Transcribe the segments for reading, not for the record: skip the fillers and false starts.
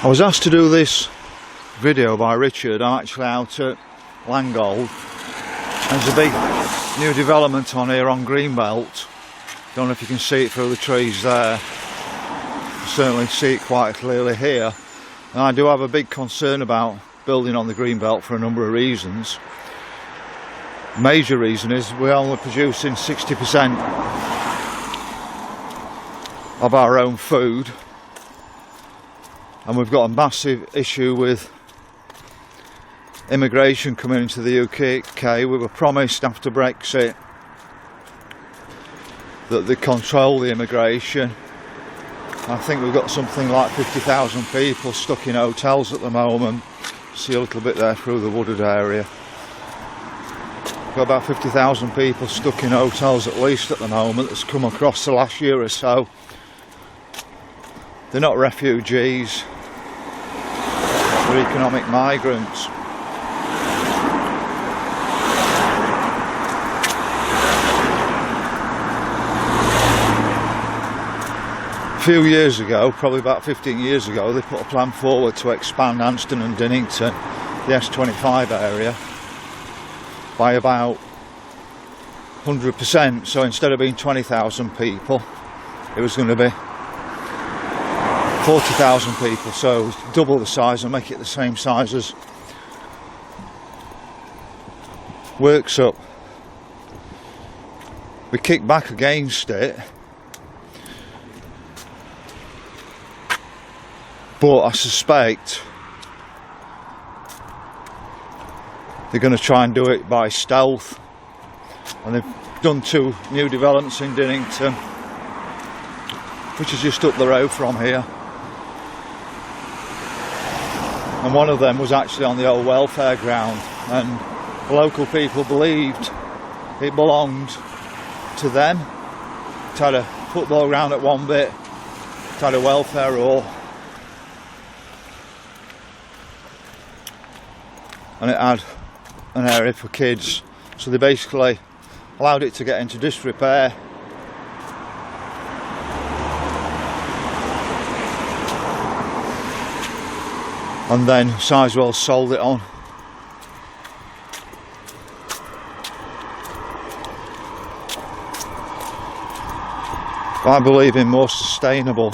I was asked to do this video by Richard. I'm actually out at Langold. There's a big new development on here on Greenbelt. Don't know if you can see it through the trees there. You certainly see it quite clearly here. And I do have a big concern about building on the Greenbelt for a number of reasons. Major reason is we're only producing 60% of our own food. And we've got a massive issue with immigration coming into the UK. We were promised after Brexit that they control the immigration. I think we've got something like 50,000 people stuck in hotels at the moment. See a little bit there through the wooded area. We've got about 50,000 people stuck in hotels at least at the moment that's come across the last year or so. They're not refugees, they're economic migrants. A few years ago, probably about 15 years ago, they put a plan forward to expand Anston and Dinnington, the S25 area, by about 100%. So instead of being 20,000 people, it was going to be 40,000 people, so double the size and make it the same size as Worksop. We kicked back against it, but I suspect they're going to try and do it by stealth, and they've done 2 new developments in Dinnington, which is just up the road from here. And one of them was actually on the old welfare ground, and the local people believed it belonged to them. It had a football ground at one bit, it had a welfare hall, and it had an area for kids. So they basically allowed it to get into disrepair. And then Sizewell sold it on. I believe in more sustainable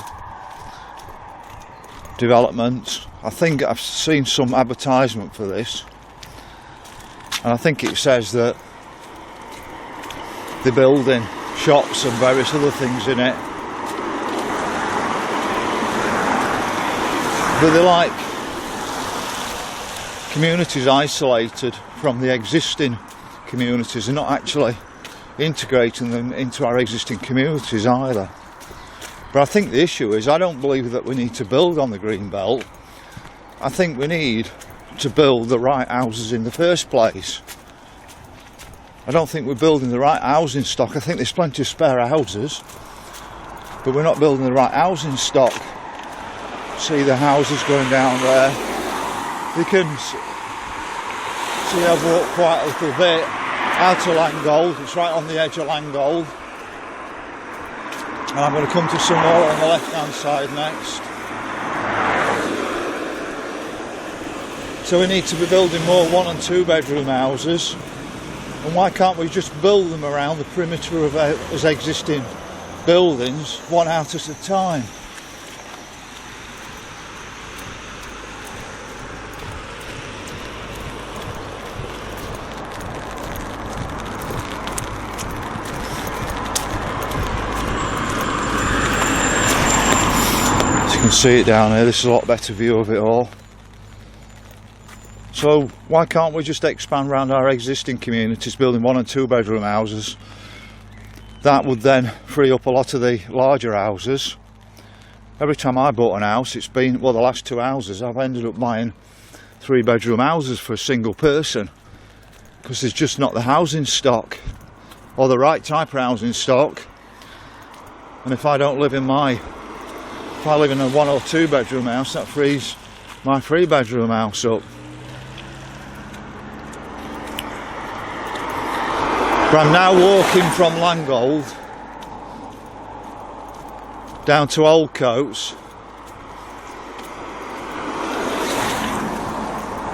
development. I think I've seen some advertisement for this, and I think it says that they're building shops and various other things in it. But they're like communities isolated from the existing communities. They're not actually integrating them into our existing communities either. But I think the issue is, I don't believe that we need to build on the green belt. I think we need to build the right houses in the first place. I don't think we're building the right housing stock. I think there's plenty of spare houses, but we're not building the right housing stock. See the houses going down there. You can see I've walked quite a little bit out to Langold. It's right on the edge of Langold, and I'm going to come to some more on the left hand side next. So we need to be building more 1 and 2 bedroom houses, and why can't we just build them around the perimeter of as existing buildings, one house at a time? You can see it down here. This is a lot better view of it all. So why can't we just expand around our existing communities, building 1 and 2 bedroom houses? That would then free up a lot of the larger houses. Every time I bought an house, it's been, well, the last 2 houses, I've ended up buying 3 bedroom houses for a single person, because there's just not the housing stock, or the right type of housing stock. And if I don't live in if I live in a 1 or 2 bedroom house, that frees my 3 bedroom house up. But I'm now walking from Langold down to Oldcotes,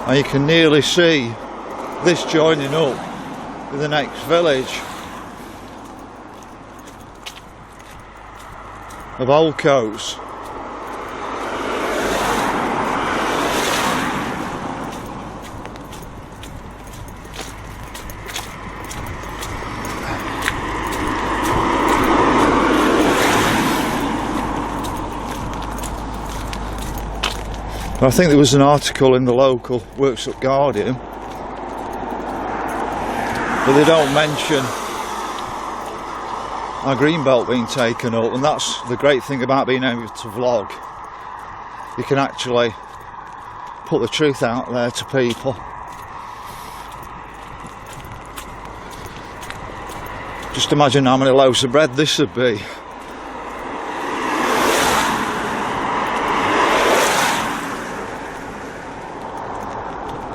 and you can nearly see this joining up with the next village of Oldcotes. I think there was an article in the local Worksop Guardian, but they don't mention our green belt being taken up, and that's the great thing about being able to vlog. You can actually put the truth out there to people. Just imagine how many loaves of bread this would be.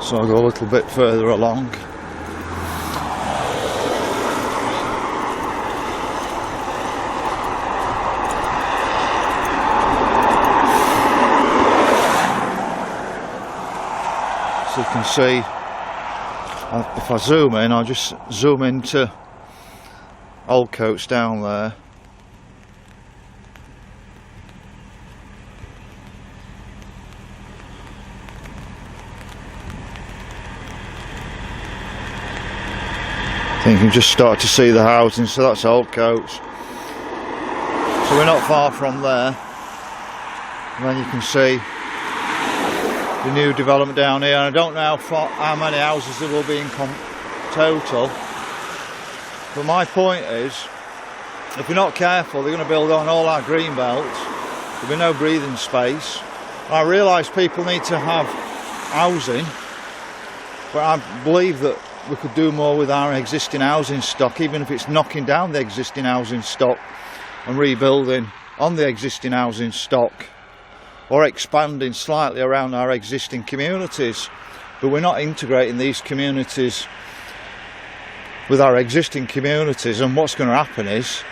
So I'll go a little bit further along. So you can see, if I zoom in, I'll just zoom into Oldcotes down there. You can just start to see the housing, so that's Oldcotes. So we're not far from there. And then you can see the new development down here. And I don't know how many houses there will be in total. But my point is, if we're not careful, they're going to build on all our green belts. There'll be no breathing space. I realise people need to have housing, but I believe that we could do more with our existing housing stock, even if it's knocking down the existing housing stock and rebuilding on the existing housing stock, or expanding slightly around our existing communities. But we're not integrating these communities with our existing communities, and what's going to happen is,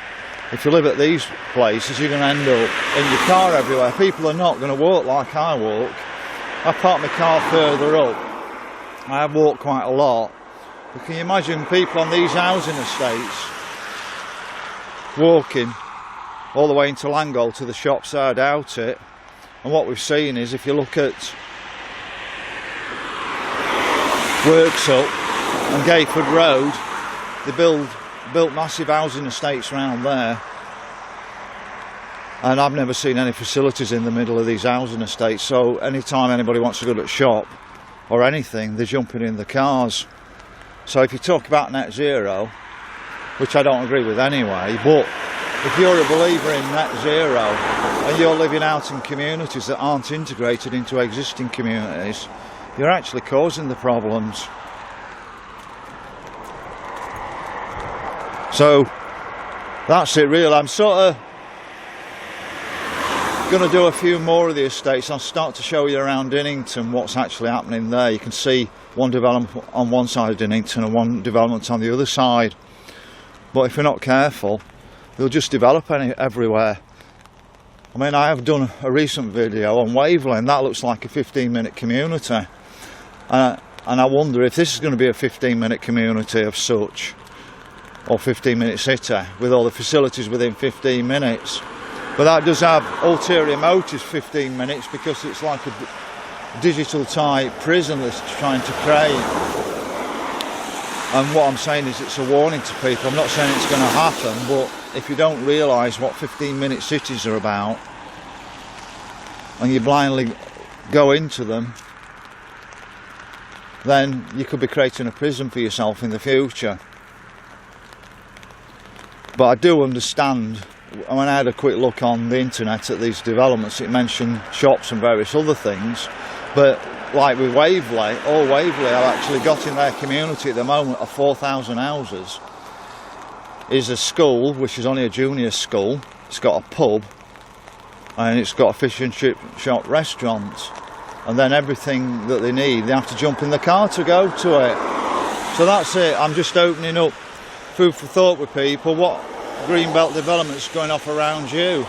if you live at these places, you're going to end up in your car everywhere. People are not going to walk like I walk. I park my car further up. I have walked quite a lot. But can you imagine people on these housing estates walking all the way into Langold to the shops? I doubt it. And what we've seen is, if you look at Worksop and Gayford Road, they built massive housing estates around there, and I've never seen any facilities in the middle of these housing estates. So anytime anybody wants to go to the shop or anything, they're jumping in the cars. So if you talk about net zero, which I don't agree with anyway, but if you're a believer in net zero and you're living out in communities that aren't integrated into existing communities, you're actually causing the problems. So that's it really. I'm sort of going to do a few more of the estates. I'll start to show you around Dinnington what's actually happening there. You can see one development on one side of Dinnington and one development on the other side. But if you're not careful, they'll just develop everywhere. I mean, I have done a recent video on Waverley, and that looks like a 15-minute community. And I wonder if this is going to be a 15-minute community of such, or 15-minute city, with all the facilities within 15 minutes. But that does have ulterior motives, 15 minutes, because it's like a digital type prison that's trying to create. And what I'm saying is, it's a warning to people. I'm not saying it's going to happen, but if you don't realise what 15-minute cities are about, and you blindly go into them, then you could be creating a prison for yourself in the future. But I do understand, when I had a quick look on the internet at these developments, it mentioned shops and various other things, but like with Waverley, all Waverley have actually got in their community at the moment of 4,000 houses is a school, which is only a junior school. It's got a pub, and it's got a fish and chip shop restaurant, and then everything that they need, they have to jump in the car to go to it. So that's it. I'm just opening up food for thought with people. What greenbelt development's going off around you?